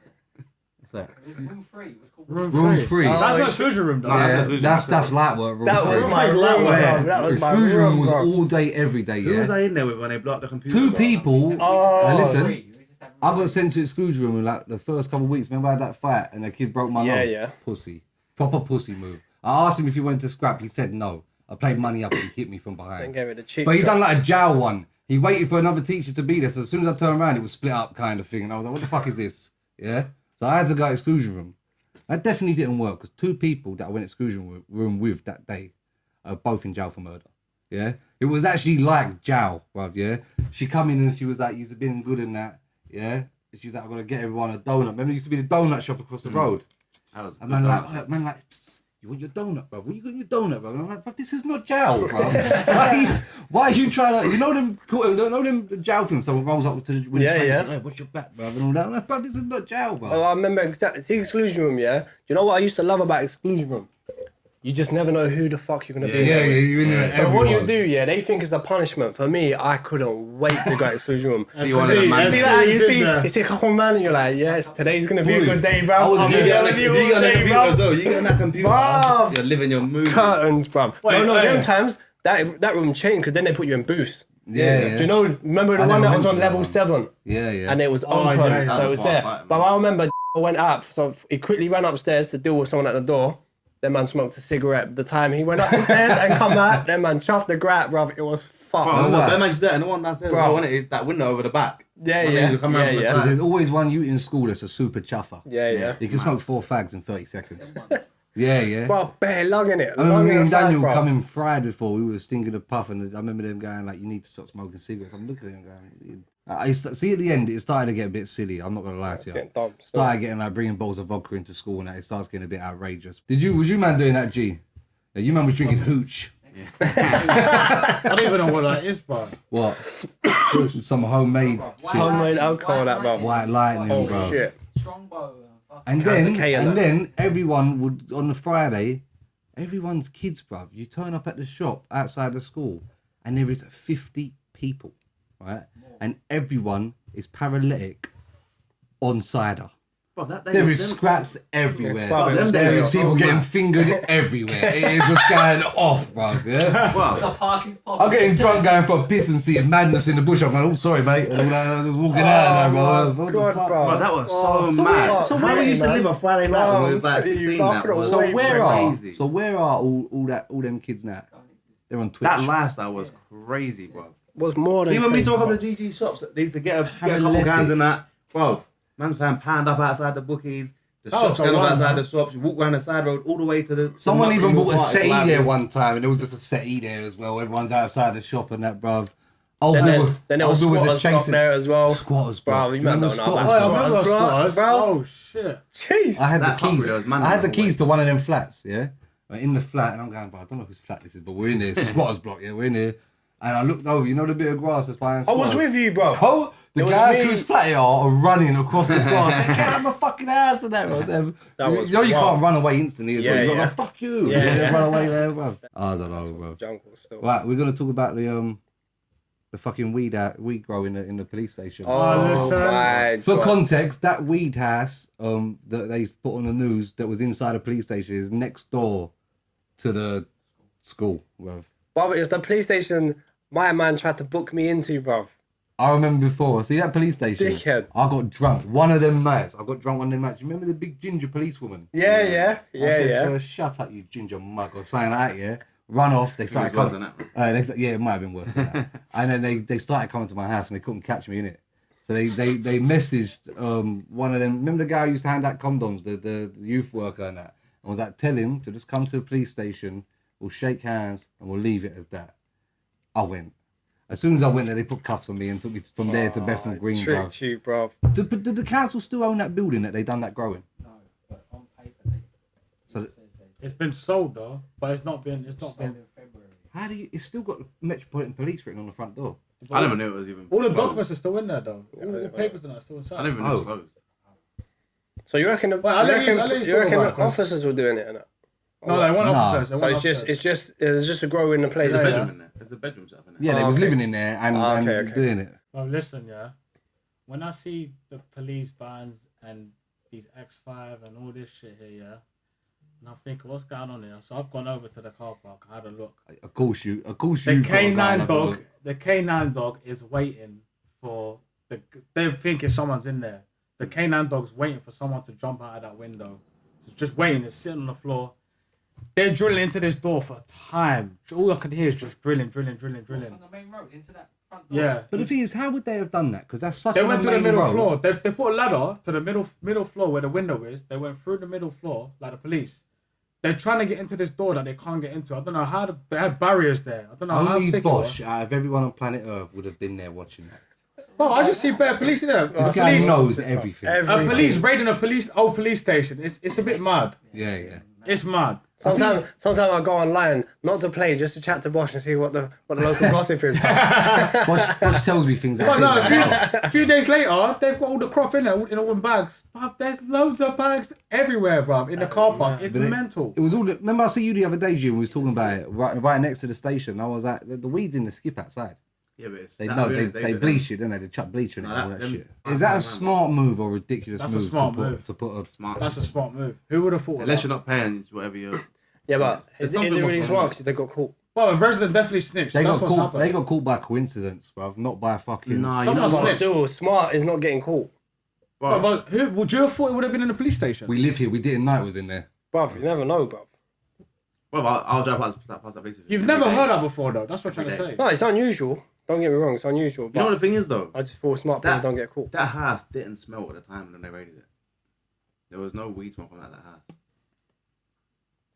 What's that? Room 3 was called Room 3. That's Oh, not exclusion room though. Yeah, that's light work. Room That 3. was my Room room, three, bruv. That was my Exclusion room was bruv. all day, every day. Who was Yeah. I in there with when they blew up the computer? Two bro? people. Oh. Listen, We just had I got sent to exclusion room in like the first couple of weeks. Remember I had that fight and the kid broke my Yeah, nose? yeah. Pussy. Proper pussy move. I asked him if he wanted to scrap. He said no. I played money up and he hit me from Then behind. gave it a cheap But he shot. done like a jowl one. He waited for another teacher to be there. So as soon as I turned around, it was split up kind of thing. And I was like, what the fuck is this? Yeah? So I had to go exclusion room. That definitely didn't work because two people that I went exclusion room with that day are both in jail for murder. Yeah? It was actually like jail, bruv, yeah? She come in and she was like, you've been good in that, yeah? She's like, I'm gonna get everyone a donut. Remember, there used to be the donut shop across the road. And man, like, you want your donut, bro? What you got your donut, bro? And I'm like, bro, this is not jail, bro. why are you trying to, you know them jail things? Someone rolls up to the window and says, hey, what's your back, bro? And all that. I'm like, bro, this is not jail, bro. Oh, I remember exactly. See, exclusion room, yeah? You know what I used to love about exclusion room? You just never know who the fuck you're gonna be. Yeah, you're in there. So what you do, yeah, they think it's a punishment. For me, I couldn't wait to go to exclusion room. See one of them, man. You see that? You see a couple man and you're like, yes, today's gonna be a good day, bro. I'm You gonna be a good day, bro. You get on that computer. Bruv. You're living your movie. Curtains, bro. No, them times, that room changed because then they put you in booths. Yeah. Do you know, remember the one that was on level 7? Yeah. And it was open, yeah. so it was there. But I remember went up, so he quickly ran upstairs to deal with someone at the door. That man smoked a cigarette. The time he went up the stairs and come back, that man chuffed the grat, bruv. It was fucked. Bro, that man's there, and the one downstairs, is that window over the back. Yeah. Because there's always one you in school that's a super chuffer. Yeah. You can smoke 4 fags in 30 seconds. Yeah. Bro, bare lung in it. I remember me and Daniel coming fried before, we were stinking of puff, and I remember them going like, you need to stop smoking cigarettes. I'm looking at them going, see at the end, it started to get a bit silly, I'm not going to lie to you. Started getting like bringing bottles of vodka into school and that, it starts getting a bit outrageous. Was you man doing that, G? Yeah, you man was drinking hooch. I don't even know what that is, bro. What? Some homemade shit. Homemade alcohol, that, bro. White lightning, bro. Shit. Strongbow. And then everyone would, on the Friday, everyone's kids, bruv. You turn up at the shop outside the school and there is 50 people, right? And everyone is paralytic on cider. Bro, there is scraps everywhere. Bro, there is people getting fingered everywhere. It is just going off, bruv. Yeah? The park is popping. I'm getting drunk going for a piss and seeing madness in the bush. I'm going, oh, sorry, mate. And I'm just walking out there, bro. God, bro, that was so mad. So where we used to live on Friday night when we was like 16 now. So where are all them kids now? They're on Twitch. That lifestyle was crazy, bro. Was more than. See, when we talk about the GG shops, they used to get a couple cans and that. Bro, man's playing pound up outside the bookies. The shops going up outside the shops. You walk around the side road all the way to the. Someone even bought a settee there one time, and there was just a settee there as well. Everyone's outside the shop and that, bruv. Then there was squatters block there as well. Squatters, bro. You remember squatters? I remember squatters, bro. Oh shit! Jeez. I had the keys. I had the keys to one of them flats. Yeah, in the flat, and I'm going, bro, I don't know whose flat this is, but we're in there. It's a squatters block. Yeah, we're in there. And I looked over, you know the bit of grass that's behind squatters? I was with you, bro. Oh, the guys whose flat they are running across the grass. They can't have my fucking house and that. You know you can't run away instantly as well. You're like, fuck you. Yeah. Run away there, bro. I don't know, bro. Jungle still. Right, we're going to talk about the fucking weed grow in the police station. Oh, for context, that weed house that they put on the news that was inside a police station is next door to the school, bro. Brother, it was the police station my man tried to book me into, bro. I remember before. See that police station? Dickhead. I got drunk. One of them nights, I got drunk one of them nights. You remember the big ginger policewoman? Yeah. I said to her, shut up, you ginger mug, or something like that, yeah? Run off. They started coming. It might have been worse than that. And then they started coming to my house and they couldn't catch me in it. So they messaged one of them. Remember the guy who used to hand out condoms, the youth worker and that? And was like, tell him to just come to the police station, we'll shake hands and we'll leave it as that. I went. As soon as I went there, they put cuffs on me and took me from there to Bethnal Green, bro. Tricked you, bro. Did the council still own that building that they done that growing? No, but on paper it's been sold though, but it's not been. in February. How do you? It's still got the Metropolitan Police written on the front door. I never knew it was even. All the documents are still in there though. All the papers and that are still inside. I never knew it was closed. So you reckon the officers were doing it, innit? No, they weren't officers. So it's just a grow in the place. There's a bedroom in there. There's a bedroom set up in there. Yeah, they was living in there and doing it. Well, listen, yeah. When I see the police bands and these X5 and all this shit here, yeah, and I think, what's going on here? So I've gone over to the car park. I had a look. Of course you. The K9 dog is waiting for they're thinking someone's in there. The K9 dog's waiting for someone to jump out of that window. It's just waiting. It's sitting on the floor. They're drilling into this door for time. All I can hear is just drilling. From the main road into that front door. Yeah. But the thing is, how would they have done that? Because that's such. They went to the middle floor. They put a ladder to the middle floor where the window is. They went through the middle floor like the police. They're trying to get into this door that they can't get into. I don't know how they had barriers there. I don't know how thick Bosch, out of everyone on planet Earth, would have been there watching that. Bro, I just see better police in there. This guy knows everything. A police raiding a old police station. It's a bit mad. Yeah. It's mad. Sometimes I go online, not to play, just to chat to Bosch and see what the local gossip is. Bosch tells me things But that no, a few days later, they've got all the crop in there, in all the bags. But there's loads of bags everywhere, bruv, in the car park. It's mental. It was all. Remember, I see you the other day, Jim. We was talking about it right next to the station. I was like, the weed's in the skip outside. Yeah, but it's They bleach it, don't they? They chuck bleach in it and all that shit. Is that a smart move or ridiculous move? That's a smart move. To put a smart. That's a smart move. Who would have thought Unless of you're that? not paying, it's whatever you're. Yeah, but is it really smart because they got caught? Well, a resident definitely snitched. They That's got what's caught. happened. They got caught by coincidence, bruv, not by fucking. Nah, Someone you know snitched. what? Still, smart is not getting caught. But who would you have thought it would have been in the police station? We live here. We didn't know it was in there. Bruv, you never know, bruv. Well, I'll drive past that police station. You've never heard that before, though. That's what I'm trying to say. No, it's unusual. Don't get me wrong, it's unusual. But You know what the thing is though? I just thought smart people don't get caught. That house didn't smell at the time when they raided it. There was no weed smoke on that house.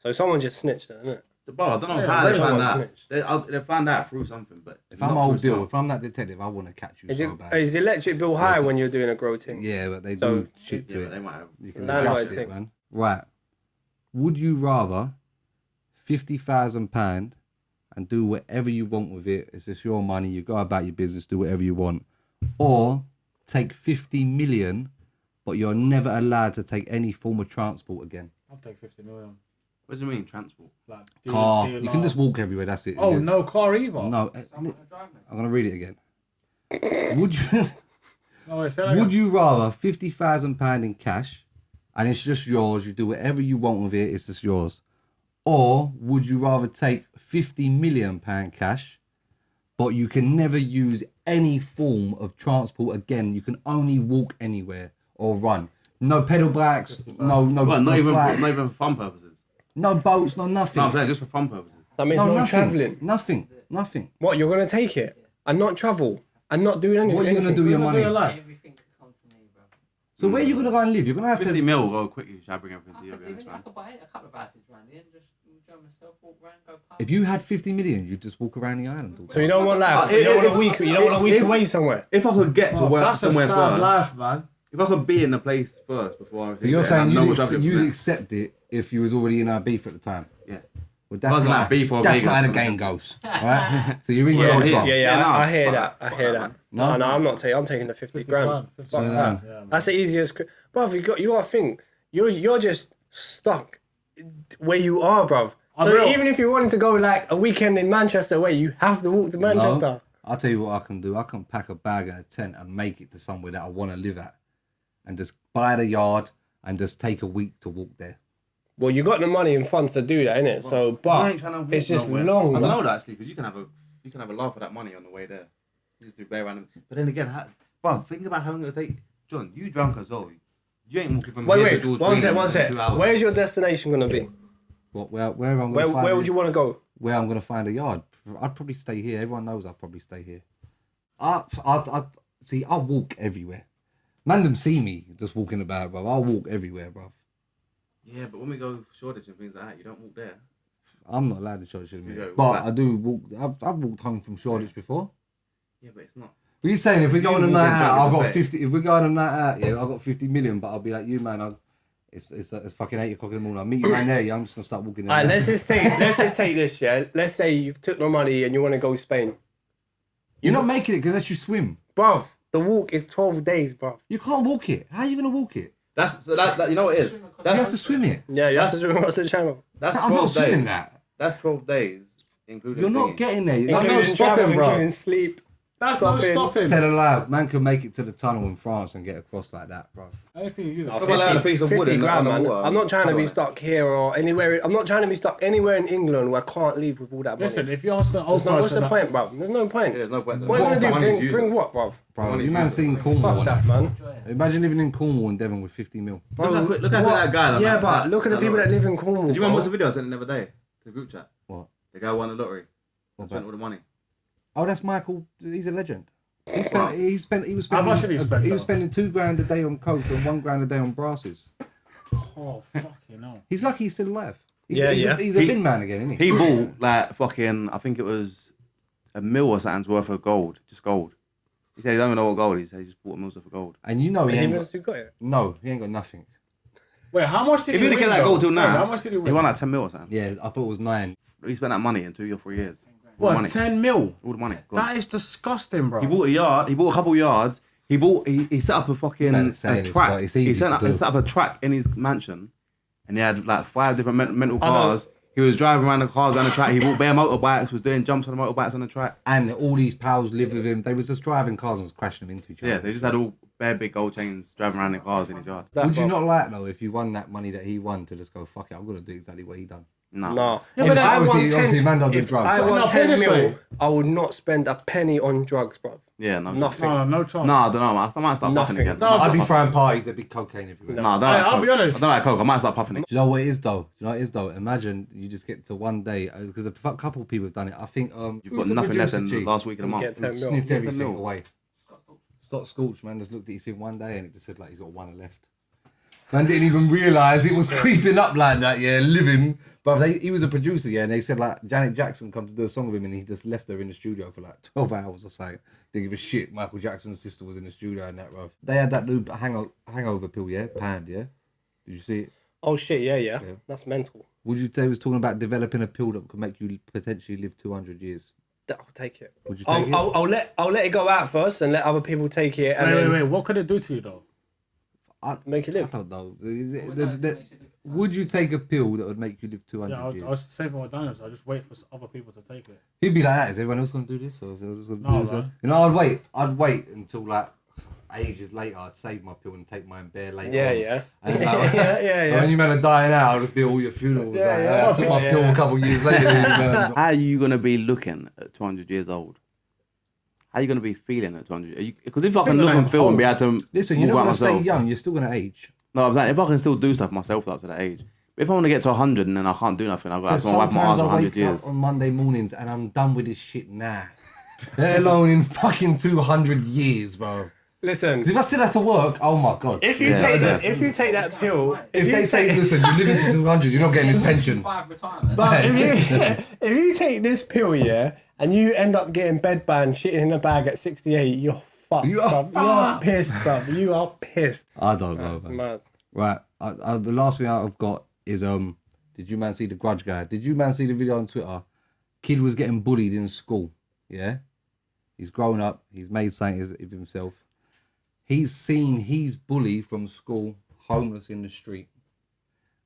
So someone just snitched it, innit? So, bro, I don't know Yeah, how they everyone found out. snitched. They found out through something, but If I'm old Bill, if I'm that detective, I want to catch you so bad. Is the electric bill high when you're doing a grow thing? Yeah, but they So- do shit to Yeah, it. they might have. You can That's adjust what I it, think. man. Right. Would you rather £50,000 and do whatever you want with it? It's just your money. You go about your business, do whatever you want, or take 50 million, but you're never allowed to take any form of transport again. I'll take 50 million. What do you mean transport? Like, Car. You can just walk everywhere. That's it. Oh, Yeah. no car either. No. Someone to drive me. I'm gonna read it again. Would you? No, wait, say that Would again. you rather £50,000 in cash, and it's just yours? You do whatever you want with it. It's just yours. Or would you rather take £50 million cash, but you can never use any form of transport again? You can only walk anywhere or run. No pedal bikes. No Well, not even flights, for fun purposes. no boats. No nothing. No, I'm saying just for fun purposes. That means no travelling. Nothing. What, you're going to take it and not travel and not do anything? What are you gonna do with your money? Everything could come to me, bro. So where are you gonna go and live? You're gonna have 50 to. mil will go quickly. Shall I bring everything to you? I could buy a couple of houses around here and just enjoy myself, walk around, go pub. If you had 50 million, you'd just walk around the island. All So you don't want that? You don't want a week? You don't want a week away somewhere? If I could get to work That's a somewhere sad first, life, man. if I could be in the place first before I. So you're saying you'd accept it if you was already in our beef at the time? Yeah. Well, that's Wasn't not, like beef or that's Vegas not how the or game something. goes, right? So you're in Yeah, your yeah, job. yeah. no, I hear fuck that. that, I hear fuck that. No? No, I'm not taking. I'm taking the 50 grand. 50 Fuck grand. that. Yeah, man. That's the easiest. Bruv, you got to think. You're just stuck where you are, bruv. So real. even if you wanted to go like a weekend in Manchester away, you have to walk to Manchester. No, I'll tell you what I can do. I can pack a bag and a tent and make it to somewhere that I want to live at, and just buy the yard and just take a week to walk there. Well, you got the money and funds to do that, innit? So, You but ain't trying to walk it's just nowhere. long. I man. don't know that actually, because you can have a laugh at that money on the way there. You just do bare random. But then again, bro, think about how long it'll take. John, you drunk as well. You ain't walking from here to Wait, George one Green sec. in 2 hours. Where's your destination gonna be? What? Where I'm Where gonna find Where it- would you want to go? Where I'm gonna find a yard? I'd probably stay here. Everyone knows I'll probably stay here. I see. I walk everywhere. Man, them see me just walking about, bro. I'll walk everywhere, bro. Yeah, but when we go Shoreditch and things like that, you don't walk there. I'm not allowed to Shoreditch, You go but back. I do walk. I've walked home from Shoreditch before. Yeah, but it's not. But you're saying if we go You on a walk night in out, back I've in got the 50. If we go on a night out, yeah, I've got 50 million. But I'll be like you, man. It's fucking 8 o'clock in the morning. I'll meet you man there. Yeah, I'm just gonna start walking. Alright, let's just take this. Yeah, let's say you've took the money and you want to go Spain, You're not making it unless you swim. bruv. The walk is 12 days, bruv. You can't walk it. How are you gonna walk it? That's so that you know what it is. You have to swim it. Yeah, you have to swim across the channel. That's I'm 12 not swimming days. that. That's 12 days, including. You're not thingy. getting there. no Including stopping, travel, bro. including sleep. That's no Stopping. stopping. Tell a lie, man could make it to the tunnel in France and get across like that, bro. Anything you do. What about a piece of wood 50 in the grand, man. underwater? I'm not trying to be Alright. stuck here or anywhere. I'm not trying to be stuck anywhere in England where I can't leave with all that money. Listen, if you ask the old No, what's person, the point, bruv? There's no point. Yeah, there's no point. What are you Money's gonna do? useless. Bring what, bruv? Bro, Money you man useless. seen Cornwall. Fuck that, man. Imagine living in Cornwall and Devon with 50 mil. Look at that guy. Yeah, but look at the people that live in Cornwall. Do you remember what's bro. the video I sent the other day to the group chat? What? The guy won the lottery. What Spent about? all the money. Oh, that's Michael. He's a legend. He was How spending. much did he spend, He was though? spending £2,000 a day on coke and £1,000 a day on brasses. oh fucking hell. He's lucky he's still alive. He's a He- bin man again, isn't he? He bought like fucking, I think it was $1 million or something's worth of gold, just gold. He said he don't even know what gold. He said he just bought a Mills for gold. And you know Has he he ain't got, got it? no, he ain't got nothing. Wait, how much did If he he'd win? have kept that though? gold till Sorry, now, how much did he win? he won like 10 mil or something. Yeah, I thought it was 9. He spent that money in 2 or 3 years. All the What, money. 10 mil? All the money. Gone. That is disgusting, bro. He bought a yard. He bought a couple yards. He set up a fucking Man, it's saying a it's track. quite- it's He easy to do. set up a track in his mansion, and he had like 5 different mental cars. He was driving around the cars on the track. He bought bare motorbikes. Was doing jumps on the motorbikes on the track. And all these pals live with him. They was just driving cars and crashing them into each other. Yeah, they just had all bare big gold chains driving around in cars in his yard. Would you not like though if you won that money that he won to just go fuck it? I'm gonna do exactly what he done. No. No. Yeah, but obviously, man don't do drugs. I right? want No, 10 put it this mil, way. I would not spend a penny on drugs, bro. Yeah, no. Nothing. No chance. No, I don't know. I might start puffing Nothing. again. No, I'd be throwing parties. There'd be cocaine everywhere. No, I don't Hey, like I'll coke. be honest. I don't like coke. I might start puffing it. Do you know what it is though? Do you know what it is though? Imagine you just get to one day because a couple of people have done it. I think You've got nothing less than the last week of the month. Get 10 mil. sniffed Yeah, everything mil. away. Scott Scorch, man, just looked at his thing one day and it just said like he's got 1 left. Man didn't even realise it was creeping up like that. Yeah, living. But he was a producer, yeah, and they said like Janet Jackson come to do a song with him, and he just left her in the studio for like 12 hours or something. Didn't give a shit. Michael Jackson's sister was in the studio and that, bro. They had that new hangover pill, yeah, panned, yeah. Did you see it? Oh shit, yeah. That's mental. Would you say he was talking about developing a pill that could make you potentially live 200 years? I'll take it. Would you take it? I'll let it go out first and let other people take it. And Wait. What could it do to you, though? Make it I live. don't know. Would you take a pill that would make you live 200 Yeah, years? I was saving my dinos. I'll just wait for other people to take it. He'd be like that. Is everyone else going to do this? Or is everyone else going to No, do this? man. You know, I'd wait until like ages later. I'd save my pill and take mine bare later. Yeah. And, Yeah. When you man are dying out, I'll just be at all your funerals. I took my pill a couple of years later. How are you going to be looking at 200 years old? How are you going to be feeling at 200? Because if I can People look don't and feel and be hold. able to Listen, walk you're not around going to stay myself. young. You're still going to age. No, I'm saying if I can still do stuff myself up to that age. But if I want to get to 100 and then I can't do nothing, I've got to wipe my Sometimes eyes for I 100 wake years. up on Monday mornings and I'm done with this shit now. Let alone in fucking 200 years, bro. Listen, 'Cause if I still have to work, oh my god. if you take that pill, If they say, listen, you live into 200, you're not getting this pension. 5 retirement. but if you take this pill, yeah, and you end up getting bedbound, shitting in a bag at 68, you're fucked. You are bruv. You're pissed, bruv. You are pissed. I don't know, That's man. mad. Right, the last thing I've got is did you man see the Grudge guy? Did you man see the video on Twitter? Kid was getting bullied in school. Yeah, he's grown up. He's made something of himself. He's seen his bully from school, homeless in the street,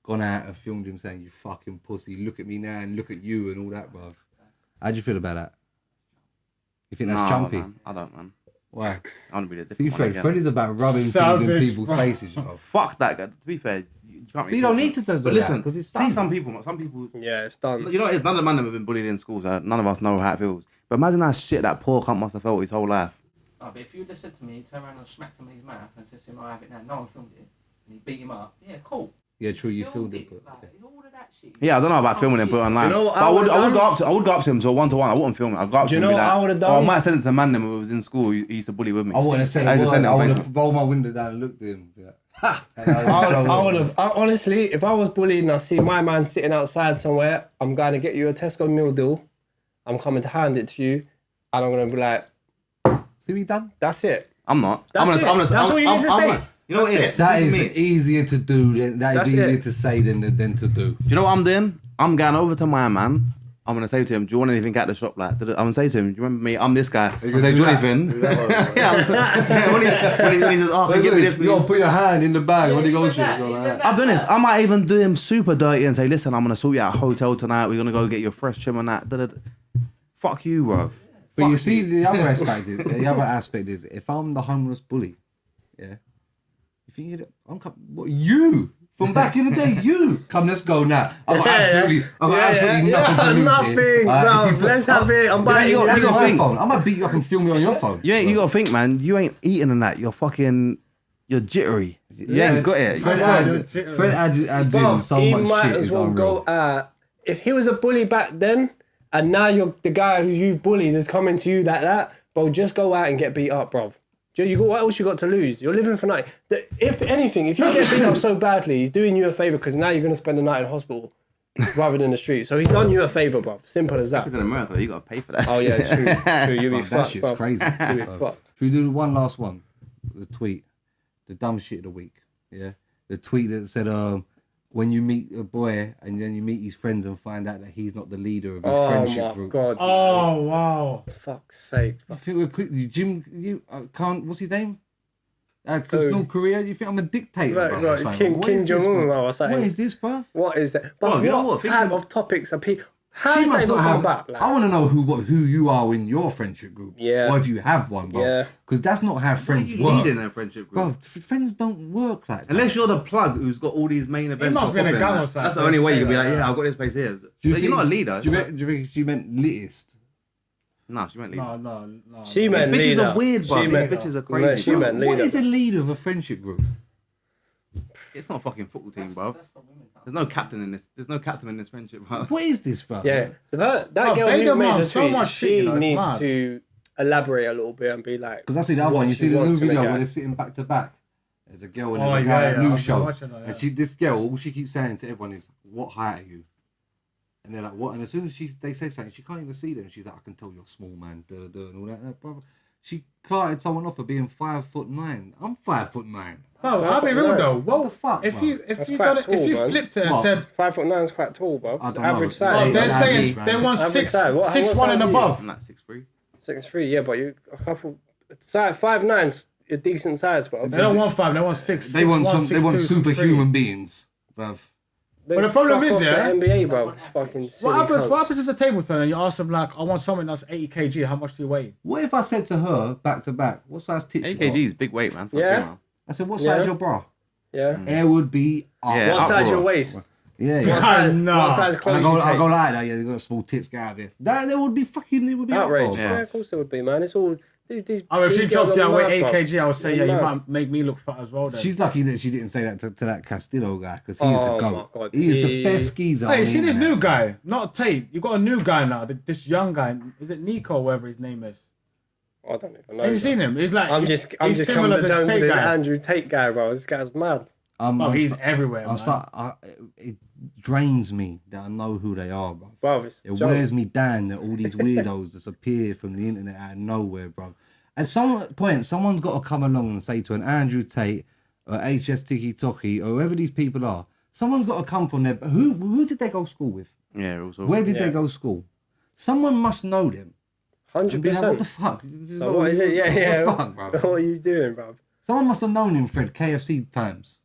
gone out and filmed him saying, "You fucking pussy, look at me now and look at you," and all that, bruv. How do you feel about that? You think that's jumpy? Man. I don't, man. Why? I want to be the See, different one Fred, again. Fred is about rubbing things in Savage, people's bro. faces, you know. Fuck that guy. To be fair, you can't. You don't need to do But that, listen, 'cause it's see done. some people. Yeah, it's done. You know, what it is? None of the man have been bullied in schools. None of us know how it feels. But imagine that shit that poor cunt must have felt his whole life. Oh, but if you'd have said to me, turn around and smacked him in his mouth and said to him, I have it now, no one filmed it, and he beat him up, yeah, cool. Yeah, true, you filmed it, but... Like, all of that shit. Yeah, I don't know about filming and put it online. You know what but I I would would've go done? up to him to a 1-to-1. I wouldn't film it. I'd go up Do to you him and know be what I like, would've oh, I done? might send it to a man who was in school. He used to bully with me. I wouldn't have said I a used to word. send it I on would Facebook. have rolled my window down and looked at him. Be like, ha! I would have. Honestly, if I was bullied and I see my man sitting outside somewhere, I'm going to get you a Tesco meal deal. I'm coming to hand it to you, and I'm going to be like, See what he done? that's it. I'm not. That's it. That's all you need to say. You know what it That's is? That is Me. easier to do. That That's is easier it. to say than to do. Do you know what I'm doing? I'm going over to my man. I'm going to say to him, do you want anything at the shop? Like, I'm going to say to him, do you remember me? I'm this guy. I'm going to say, do you want anything? Yeah. When he says, oh, can you get me this, You gotta please? put your hand in the bag when he goes to that, it. even that. I'll be honest, I might even do him super dirty and say, listen, I'm going to sort you out a hotel tonight. We're going to go get you a fresh trim and that. Da-da-da. Fuck you, bro. But you see, the other aspect is, if I'm the homeless bully, yeah, you think what you from back in the day, you come, let's go now. I've got absolutely nothing to lose nothing, here. bro. Let's have it. I'm buying you it. got- That's you on gotta my think. phone. I might beat you up and film me on your phone. You got to think, man, you ain't eating in that. You're fucking, you're jittery. You ain't got it. Fred adds in Bruv, so he much might shit. as It's well unreal. go. If he was a bully back then, and now you're the guy who you've bullied is coming to you like that, bro, just go out and get beat up, bruv. You got what else you got to lose? You're living for night. If anything, if you get beat up so badly, he's doing you a favour because now you're gonna spend the night in hospital. rather than the street. So he's done you a favour, bro. Simple as that. It's in America. You gotta pay for that. Oh yeah, true. You'll be Bruv, that fucked, shit's bro. crazy. You'll be Bruv. fucked. Should we do one last one? The tweet. The dumb shit of the week. Yeah. The tweet that said, when you meet a boy and then you meet his friends and find out that he's not the leader of his friendship Oh my group. god. Oh wow. Fuck's sake. I think we're quick. Jim, you can't. What's his name? Because Who? North Korea. You think I'm a dictator? Right, bruv, or right, something? Kim Jong-un or What something. is this, bro? What is that? Bro, But you know what what? type Thinking- of topics are people? How She does that must even not come have. back? Like, I want to know who you are in your friendship group. Yeah. Or if you have one, bro. Yeah. Because that's not how Why are friends you work. leading a friendship group? Bro, friends don't work like that. Unless you're the plug who's got all these main events. must be in a popping, gang or like, something. That's the only way you can be Say like, that, yeah, I've got this place here. Do you But you're not a leader. Do you think she meant litist? No, she meant leader. No. she meant Bitches leader. are weird, bro. She These meant, bitches are no, crazy. she bro. meant What leader. is a leader of a friendship group? It's not a fucking football team, bro. That's what women talk. There's no captain in this. There's no captain in this friendship, bro. What is this, bro? Yeah, that Oh, girl they who done made on the so tweet, much she shit, you know, it's needs mad. to elaborate a little bit and be like, Because I see the other what one. You she see the new wants in a video guy. where they're sitting back to back. There's a girl and Oh, there's a guy yeah, at a yeah, new I've been show. watching that, And yeah. this girl, all she keeps saying to everyone is, "What height are you?" And they're like, "What?" And as soon as they say something, she can't even see them. She's like, "I can tell you're small, man." And all that. Brother, she carted someone off for being 5'9". I'm 5'9". Bro, I'll be real though. Well, the fuck, if bro? you That's done quite it, if tall, you man. flipped it and What? said, 5'9" is quite tall, bro. I It's don't know. average Oh, size. oh, they're It's saying average, they man. want Average six, size. What 6'1" size and are you? above. I'm like 6'3". 6'3", yeah, but you a couple. Size 5'9"'s a decent size, bro. They don't want 5, they want 6. They want 6'1", they want 6'2", 6'3". superhuman beings, bruv. They But the problem fuck is, off the yeah, NBA, bro. They want Fucking average. silly What cunts. happens if it's a table turn and you ask them like, I want something that's 80 kg, how much do you weigh? What if I said to her back to back, "What size tits you got?" AKG is big weight, man. For a Yeah. female. I said, "What Yeah. size your bra?" Yeah. Air would be up. Yeah. What size uproar. your waist? Yeah, What yeah. size, no. what size I clothes go, you I take? go like that. Yeah, they got small tits. Get out of here. That would be fucking. It would be Outrage. uproar, Yeah. bro. Of course it would be, man. It's all these. I mean, if these she girls dropped you are I weigh mad, 8 bro. kg, I would say, They're yeah, you mad. might make me look fat as well then. She's lucky that she didn't say that to that Castillo guy because he's Oh the my goat. God. He is the He- best geezer. Hey, on you the see this internet. new guy? Not Tate. You got a new guy now. This young guy. Is it Nico, whatever his name is? I don't even know. Have you bro. seen him? He's like, I'm he's just coming similar to to terms this with Tate this guy. Andrew Tate guy, bro. This guy's mad. Oh, he's everywhere, man. It drains me that I know who they are, bro. Bro, it's It joke. wears me down that all these weirdos just appear from the internet out of nowhere, bro. At some point, someone's got to come along and say to an Andrew Tate or HS Tiki Toki or whoever these people are, someone's got to come from there. Who did they go to school with? Yeah, also. Where did Yeah. they go to school? Someone must know them. And be like, what the 100%. fuck? This is So not- what is it? Yeah, what yeah. the fuck, bro? What are you doing, bro? Someone must have known him, Fred, KFC times.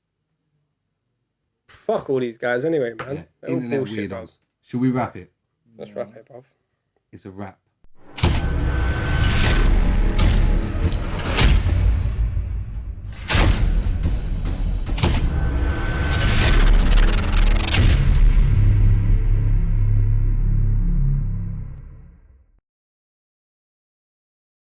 Fuck all these guys anyway, man. Yeah. They're all Internet bullshit, bro. weirdos. Should we wrap it? Let's wrap it, bro. It's a wrap.